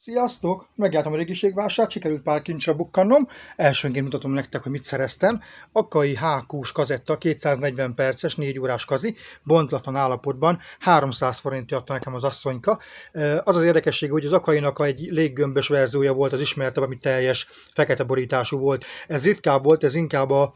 Sziasztok! Megjártam a régiségvásárt, sikerült pár kincsre bukkannom. Elsőnként mutatom nektek, hogy mit szereztem. Akai HQ-s kazetta, 240 perces, 4 órás kazi, bontlatlan állapotban, 300 forintért adta nekem az asszonyka. Az az érdekesség, hogy az Akainak egy léggömbös verziója volt, az ismertebb, ami teljes fekete borítású volt. Ez ritkább volt, ez inkább a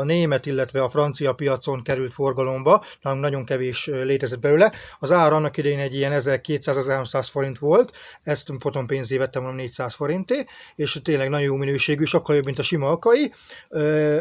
német, illetve a francia piacon került forgalomba, nagyon kevés létezett belőle. Az ára annak idején egy ilyen 1200-1300 forint volt, ezt potom pénzé vettem 400 forinté, és tényleg nagyon jó minőségű, sokkal jobb, mint a sima Akai.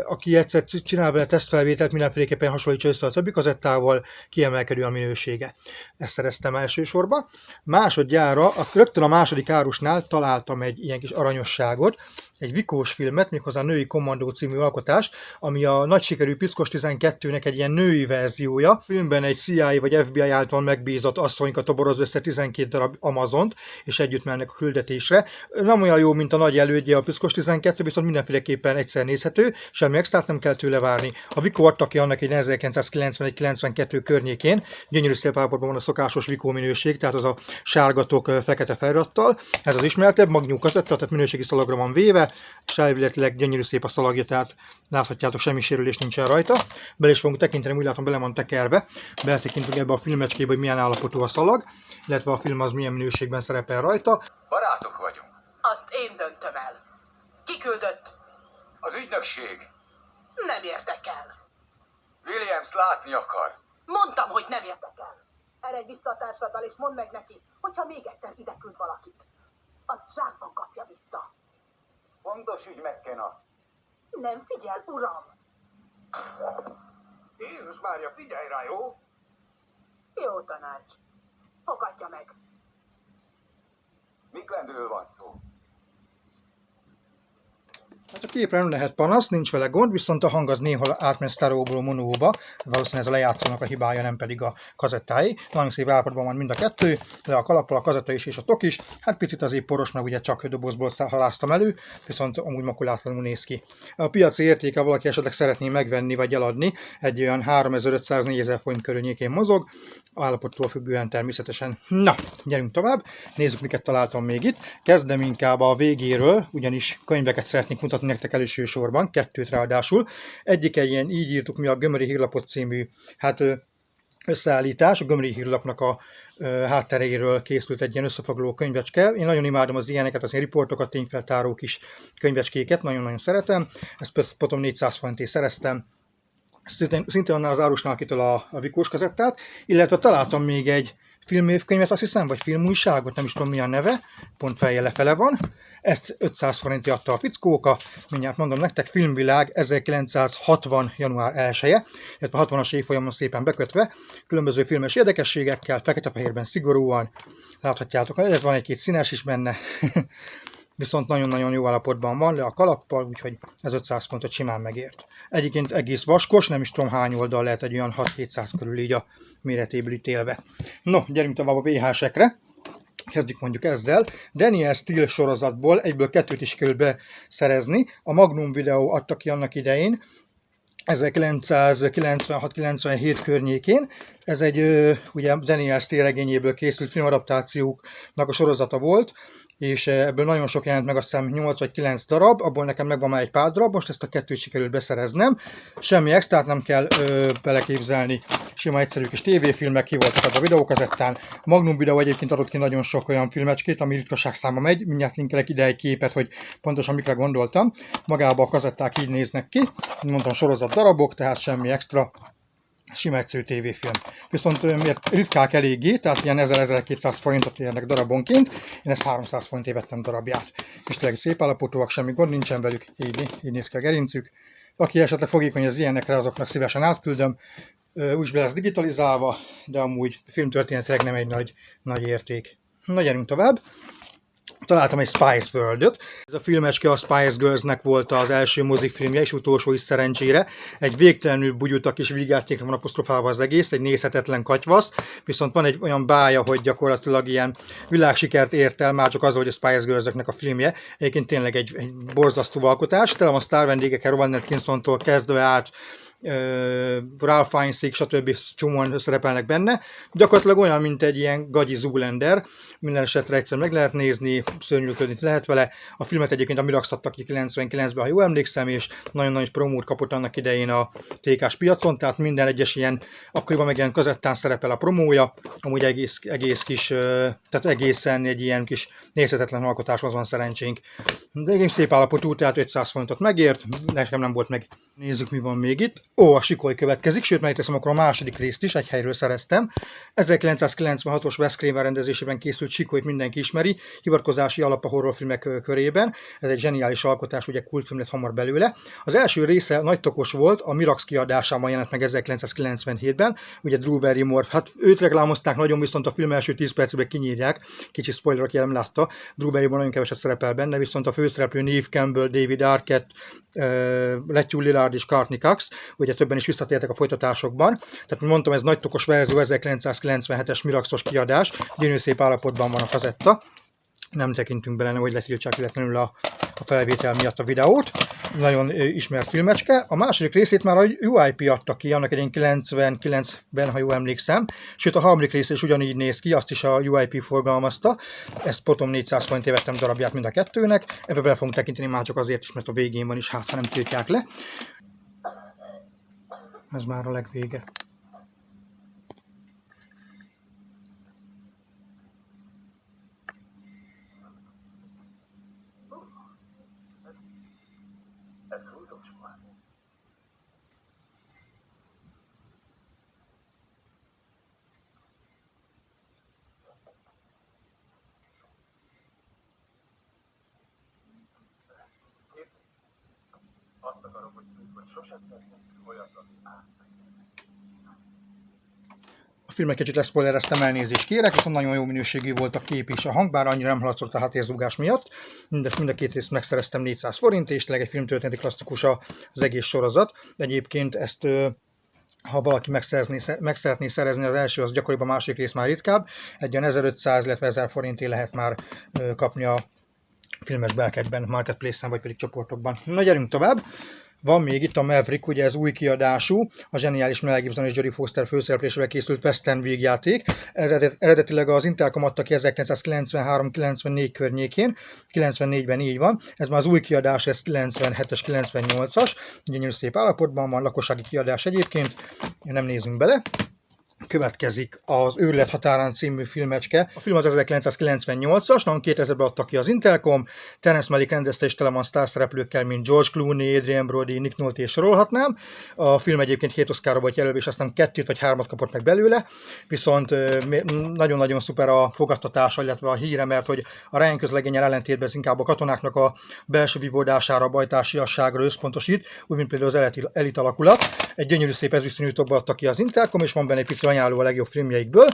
Aki egyszer csinál vele tesztfelvételt, mindenféleképpen hasonlítsa össze a többi kazettával, kiemelkedő a minősége. Ezt szereztem elsősorban. Másodjára, rögtön a második árusnál találtam egy ilyen kis aranyosságot, egy Vikós filmet, méghozzá a Női Kommandó című alkotást, ami a nagy sikerű Piszkos 12-nek egy ilyen női verziója. A filmben egy CIA vagy FBI által megbízott asszonyka toboroz össze 12 darab Amazont, és együtt mennek a küldetésre. Nem olyan jó, mint a nagy elődje a Piszkos 12, viszont mindenféleképpen egyszer nézhető, semmi extrát nem kell tőle várni. A Vikó adta ki annak egy 1991-92 környékén, gyönyörű szép állapotban van a szokásos Vikó minőség, tehát az a sárgatok fekete felirattal. Ez az ismertebb, magnyú kazetta, tehát minőségi szalagra van véve, és elvileg gyönyörű szép a szalagja, tehát láthatjátok, semmi sérülés nincsen rajta. Bele is fogunk tekinteni, úgy látom, bele van tekerve. Beletekintünk ebbe a filmecskébe, hogy milyen állapotú a szalag, illetve a film az milyen minőségben szerepel rajta. Barátok vagyunk. Azt én döntöm el. Ki küldött? Az ügynökség. Nem érdekel. Williams látni akar. Mondtam, hogy nem érdekel. Eredj vissza a társaddal, és mondd meg neki, hogyha még egyszer ide küld valakit. Azt zsákban kapja vissza. Fontos ügy, McKenna. Nem figyel, uram. Jézus Mária, figyelj rá, jó? Jó tanács. Fogadja meg. Miklenről van szó? Hát a képre nem lehet panasz, nincs vele gond, viszont a hang az néha átmegy sztereóból monóba, valószínűleg ez a lejátszónak a hibája, nem pedig a kazettáé. Nagyon szép állapotban van mind a kettő, de a kalappal, a kazetta is és a tok is. Hát picit azért poros, meg ugye csak dobozból haláztam elő, viszont amúgy makulátlanul néz ki. A piaci értéke, valaki esetleg szeretné megvenni vagy eladni, egy olyan 3500-4000 forint környékén mozog, állapottól függően természetesen. Na, gyerünk tovább, nézzük, miket találtam még itt. Kezdem inkább a végéről, ugyanis könyveket szeretnék mutatni nektek elsősorban, 2 ráadásul. Egyik egy ilyen, így írtuk mi, a Gömöri Hírlapot című összeállítás, a Gömöri Hírlapnak a hátteréről készült egy ilyen összefoglaló könyvecske. Én nagyon imádom az ilyeneket, az ilyen riportokat, tényfeltáró kis könyvecskéket, nagyon-nagyon szeretem. Ezt potom 400 forintért szereztem. Szintén annál az árusnál kitől a Vikós kazettát, illetve találtam még egy filmévkönyvet, azt hiszem, vagy filmújságot, nem is tudom mi a neve, pont fejjel lefele van. Ezt 500 forintért adta a fickóka, mindjárt mondom nektek, Filmvilág 1960. január 1-e, illetve 60-as évfolyamon szépen bekötve, különböző filmes érdekességekkel, fekete-fehérben szigorúan, láthatjátok, illetve van egy-két színes is benne, viszont nagyon-nagyon jó állapotban van, le a kalappal, úgyhogy ez 500 pontot simán megért. Egyébként egész vaskos, nem is tudom hány oldal, lehet egy olyan 6-700 körül így a méretéből ítélve. No, gyerünk tovább a VHS-ekre. Kezdjük mondjuk ezzel. Daniel Steele sorozatból egyből 2 is sikerült beszerezni. A Magnum Video adta ki annak idején, 1996-97 környékén. Ez egy ugye Daniel Steele regényéből készült filmadaptációknak a sorozata volt, és ebből nagyon sok jelent meg, azt hiszem 8 vagy 9 darab, abból nekem megvan már egy pár darab, most ezt a 2 sikerült beszereznem. Semmi extrát nem kell beleképzelni, sima egyszerű kis tévéfilmek, ki voltak a videókazettán. Magnum Video egyébként adott ki nagyon sok olyan filmecskét, ami ritkaság száma megy, mindjárt linkelek ide egy képet, hogy pontosan mikre gondoltam. Magában a kazetták így néznek ki, mondtam sorozat darabok, tehát semmi extra. Sima egyszerű tévéfilm. Viszont miért ritkák eléggé, tehát ilyen 1000-1200 forintot érnek darabonként, én ezt 300 forintért vettem darabját. És tényleg szép állapotúak, semmi gond nincsen velük, így néz ki a gerincük. Aki esetleg fogékony az ilyenekre, azoknak szívesen átküldöm, úgy be lesz digitalizálva, de amúgy filmtörténetileg nem egy nagy érték. Na, gyerünk tovább. Találtam egy Spice World-öt. Ez a filmecske a Spice Girls-nek volt az első mozifilmje, és utolsó is szerencsére. Egy végtelenül bugyuta kis vígjátékra van apostrofálva az egész, egy nézhetetlen katyvasz, viszont van egy olyan bája, hogy gyakorlatilag ilyen világsikert ért el, már csak az, hogy a Spice Girls-öknek a filmje. Egyébként tényleg egy borzasztó alkotás, tele van sztárvendégekkel, Robert Atkinsontól kezdve át Ralph Fiennes-ék, stb. Csomóan szerepelnek benne. Gyakorlatilag olyan, mint egy ilyen gagyi Zoolander. Minden esetre egyszer meg lehet nézni, szörnyűködni lehet vele. A filmet egyébként a Mirax adta ki 99-ben, ha jól emlékszem, és nagyon nagy promót kapott annak idején a TK-s piacon, tehát minden egyes ilyen akkoriban megjelent kazettán szerepel a promója. Amúgy egész kis, tehát egészen egy ilyen kis nézhetetlen alkotáshoz van szerencsénk. De egész szép állapotú, tehát 500 forintot megért, nekem nem volt meg. Nézzük, mi van még itt. Ó, a Sikoly következik, sőt, megteszem akkor a második részt is, egy helyről szereztem. 1996-os Wes Craven rendezésében készült Sikolyt mindenki ismeri, hivatkozási alap a horrorfilmek körében. Ez egy zseniális alkotás, ugye kultfilm lett hamar belőle. Az első része nagy tokos volt, a Mirax kiadásában jelent meg 1997-ben, ugye Drew Barrymore, hát őt reklámozták nagyon, viszont a film első 10 percében kinyírják, kicsi spoiler, aki nem látta, Drew Barrymore nagyon keveset szerepel benne, viszont a főszereplő Neve Campbell, David Arquette, Matthew Lillard és Courtney Cox, ugye többen is visszatértek a folytatásokban. Tehát, mint mondtam, ez nagy tokos verzió, 1997-es Miraxos kiadás, gyönyörű szép állapotban van a kazetta. Nem tekintünk bele, hogy letiltsák véletlenül a felvétel miatt a videót. Nagyon ismert filmecske. A második részét már a UIP adta ki, annak egyén 99-ben, ha jól emlékszem. Sőt, a harmadik rész is ugyanígy néz ki, azt is a UIP forgalmazta. Ezt potom 400 forintért vettem darabját mind a kettőnek. Ebbe bele fogunk tekinteni már csak azért is, mert a végén van is, hát ha nem tiltják le. Ez már a legvége. Ez húzós már. Szép. Azt akarom, hogy sosem tesznek olyat, az A filmet kicsit leszpoilereztem, elnézést kérek, viszont nagyon jó minőségű volt a kép és a hang, bár annyira nem haladszott a háttérzúgás miatt. Mind a két részt megszereztem 400 forint, és tényleg egy filmtörténeti klasszikus az egész sorozat. Egyébként ezt, ha valaki meg szeretné szerezni, az első az gyakoriban, a második rész már ritkább. Egy olyan 1500, illetve 1000 forintért lehet már kapni a filmes belkegyben, marketplace-en, vagy pedig csoportokban. Na, gyerünk tovább! Van még itt a Maverick, ugye ez új kiadású, a zseniális Mel Gibson és Jodie Foster főszereplésével készült western vígjáték. Eredetileg az Intercom adta ki 1993-94 környékén, 94-ben így van. Ez már az új kiadás, ez 97-es, 98-as, gyönyörű szép állapotban van, lakossági kiadás egyébként, nem nézünk bele. Következik az Őrület határán című filmecske. A film az 1998-as, nagyon 2000-ben adta ki az Intercom. Terence Malick rendezte és tele van sztárszereplőkkel, mint George Clooney, Adrien Brody, Nick Nolte és sorolhatnám. A film egyébként 7 Oscarra volt jelölve, és aztán 2 vagy 3 kapott meg belőle. Viszont nagyon-nagyon szuper a fogadtatása, illetve a híre, mert hogy a Ryan közlegényel ellentétben ez inkább a katonáknak a belső vívódására, a bajtársiasságra összpontosít, úgy mint például az elit alakulat. Egy gyönyörű szép ezüstszínű tokba adta ki az Intercom, és van benne egy pici ajánló a legjobb filmjeikből,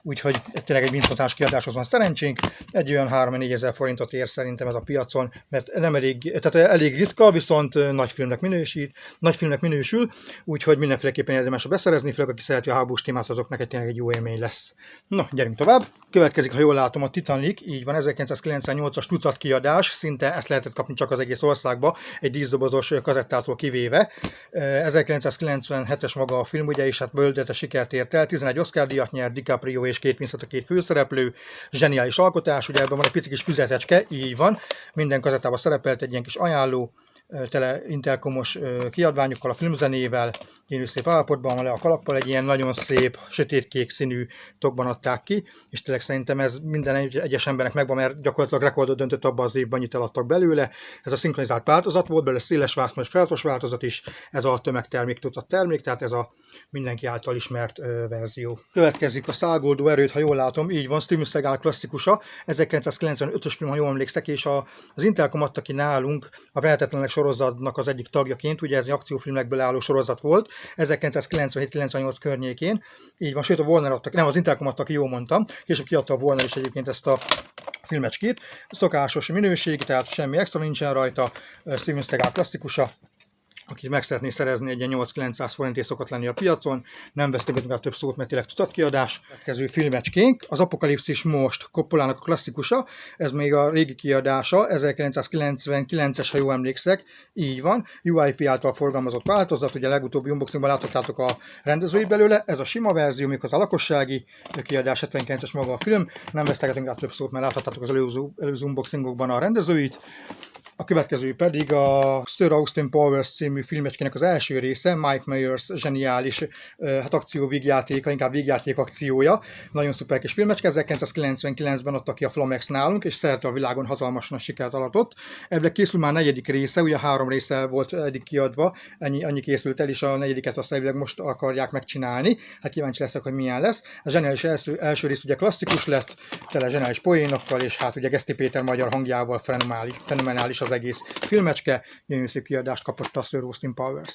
úgyhogy tényleg egy mindhozás kiadáshoz van szerencsénk. Egy olyan 3-4 ezer forintot ér szerintem ez a piacon, mert nem elég ritka, viszont nagy filmnek minősül, úgyhogy mindenféleképpen érdemes beszerezni, főleg aki szereti a háborús témát, azoknak tényleg egy jó élmény lesz. Na, gyerünk tovább. Következik, ha jól látom, a Titanic, így van, 1998-as tucat kiadás, szinte ezt lehetett kapni csak az egész országba, egy 10 dobozos kazettától kivéve. 1997-es maga a film, ugye, és hát bődöletes sikert ért el, 11 Oscar-díjat nyert, DiCaprio és Kate Winslet a két főszereplő, zseniális alkotás, ugye ebben van egy pici kis füzetecske, így van, minden kazettában szerepelt egy ilyen kis ajánló, tele interkomos kiadványokkal, a filmzenével, gyönyörű szép állapotban van le a kalappal, egy ilyen nagyon szép, sötétkék színű tokban adták ki, és tényleg szerintem ez minden egyes embernek megvan, mert gyakorlatilag rekordot döntött abban az évben, annyit eladtak belőle. Ez a szinkronizált változat volt, belőle széles vásznos feltos változat is, ez a tömegtermék, tucat termék, tehát ez a mindenki által ismert verzió. Következik a Szágoldó erőt, ha jól látom, így van, Steven Seagal klasszikusa, 1995-ös film, ha jól emlékszek, és az Intercom adta ki nálunk a Vehetetlenek sorozatnak az egyik tagjaként, ugye ez egy akciófilmekből álló sorozat volt, 1997-98 környékén, így van, sőt a Warner adta ki, nem, az Intercom adta ki, jól mondtam, később kiadta a Warner is egyébként ezt a filmecskét, szokásos minőség, tehát semmi extra nincsen rajta, Steven Seagal klasszikusa. aki meg szeretné szerezni, egy ilyen 8-900 forintért szokott lenni a piacon, nem vesztegetünk rá több szót, mert tényleg tucatkiadás. Következő filmecskénk, az Apokalipszis most, Coppolának a klasszikusa, ez még a régi kiadása, 1999-es, ha jól emlékszek, így van, UIP által forgalmazott változat, ugye a legutóbbi unboxingban láthattátok a rendezői belőle, ez a sima verzió, még az a lakossági kiadás, 79-es maga a film, nem vesztegetünk rá több szót, mert láthattátok az előző unboxingokban a rendezőit. A következő pedig a Sir Austin Powers című filmecskének az első része, Mike Myers zseniális akcióvígjátéka, inkább vígjáték akciója. Nagyon szuper kis filmecske, 1999-ben adta ki a Flamex nálunk, és szerte a világon hatalmas nagy sikert aratott. Ebből készül már 4. része, ugye 3 része volt eddig kiadva, annyi készült el, és a 4. azt elvileg most akarják megcsinálni. Hát kíváncsi leszek, hogy milyen lesz. A zseniális első rész ugye klasszikus lett, tele zseniális poénokkal, és hát ugye Geszti Péter magyar hangjával fenomenális az egész filmecske, gyönyörű szép kiadást kapott a Sir Austin Powers.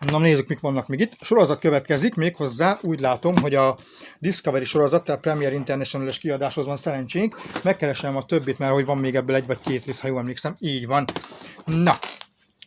Na nézzük, mik vannak még itt. A sorozat következik, méghozzá úgy látom, hogy a Discovery sorozat, tehát Premier International-es kiadáshoz van szerencsénk. Megkeresem a többit, mert hogy van még ebből 1 vagy 2 rész, ha jól emlékszem. Így van. Na,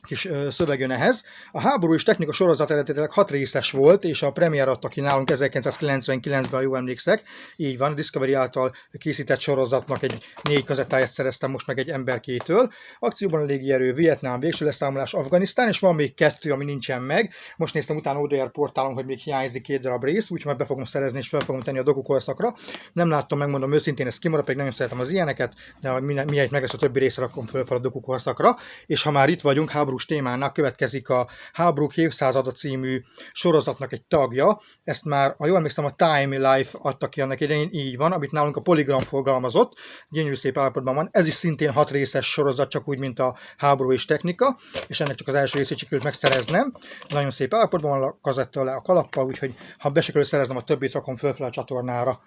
kis szöveg jön ehhez. A háború és technika sorozat eredetileg 6 részes volt, és a Premier adta ki nálunk 1999-ben, ha jól emlékszek. Így van, a Discovery által készített sorozatnak egy 4 kazettáját szereztem most meg egy emberkétől. Akcióban a légierő, Vietnám, végső leszámolás, Afganisztán, és van még 2, ami nincsen meg. Most néztem utána ODR portálon, hogy még hiányzik 2 darab rész, úgyhogy meg be fogom szerezni és fel fogom tenni a dokukorszakra. Nem láttam, megmondom őszintén, ez kimarad, pedig nagyon szeretem az ilyeneket, de mihelyt meg lesz a többi részre, rakom föl a dokukorszakra. És ha már itt vagyunk, témának következik a Háborúk évszázada című sorozatnak egy tagja. Ezt már, ha jól emlékszem, a Time Life adta ki annak idején, így van, amit nálunk a Polygram forgalmazott, gyönyörű szép állapotban van. Ez is szintén 6 részes sorozat, csak úgy, mint a Háború és technika, és ennek csak az első részét sikerült megszereznem. Nagyon szép állapotban van a kazetta le a kalappal, úgyhogy ha be sikerül szereznem, a többit rakom föl a csatornára.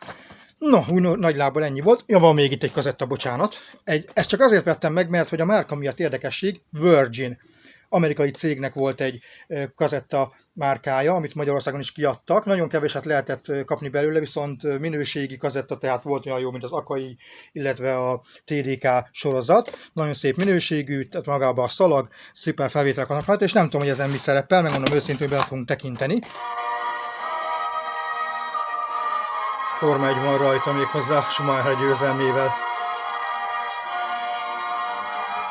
No, nagy lábból ennyi volt. Ja, van még itt egy kazetta, bocsánat. Ezt csak azért vettem meg, mert hogy a márka miatt érdekesség, Virgin. Amerikai cégnek volt egy kazetta márkája, amit Magyarországon is kiadtak. Nagyon keveset lehetett kapni belőle, viszont minőségi kazetta, tehát volt olyan jó, mint az Akai, illetve a TDK sorozat. Nagyon szép minőségű, tehát magában a szalag, szuper felvételek vannak rajta, és nem tudom, hogy ezen mi szerepel, megmondom őszintén, hogy bele fogunk tekinteni. Forma 1 van rajta, méghozzá Schumacher győzelmével.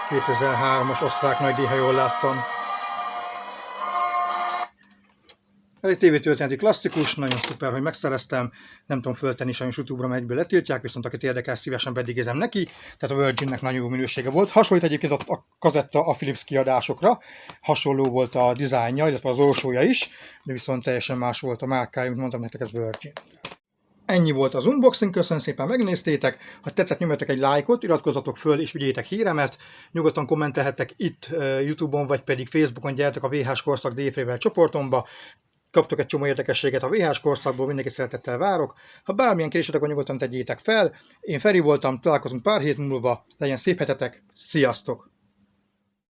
2003-as osztrák nagydíj, ha jól láttam. Ez egy tévétörténeti klasszikus, nagyon szuper, hogy megszereztem. Nem tudom föltenni, sajnos YouTube-ra egyből letiltják, viszont akit érdekel, szívesen bedigézem neki. Tehát a Virginnek nagyon jó minősége volt. Hasonlít egyébként a kazetta a Philips kiadásokra. Hasonló volt a dizájnja, illetve az orsója is, de viszont teljesen más volt a márkája, mint mondtam nektek, ez Virgin. Ennyi volt az unboxing, köszönöm szépen, megnéztétek. Ha tetszett, nyomjatok egy lájkot, iratkozzatok föl és vigyétek híremet. Nyugodtan kommentelhettek itt YouTube-on, vagy pedig Facebookon, gyertek a VHS Korszak Défrével csoportomba. Kaptok egy csomó érdekességet a VHS korszakból, mindenki szeretettel várok. Ha bármilyen kérésetek van, nyugodtan tegyétek fel. Én Feri voltam, találkozunk pár hét múlva, legyen szép hetetek, sziasztok!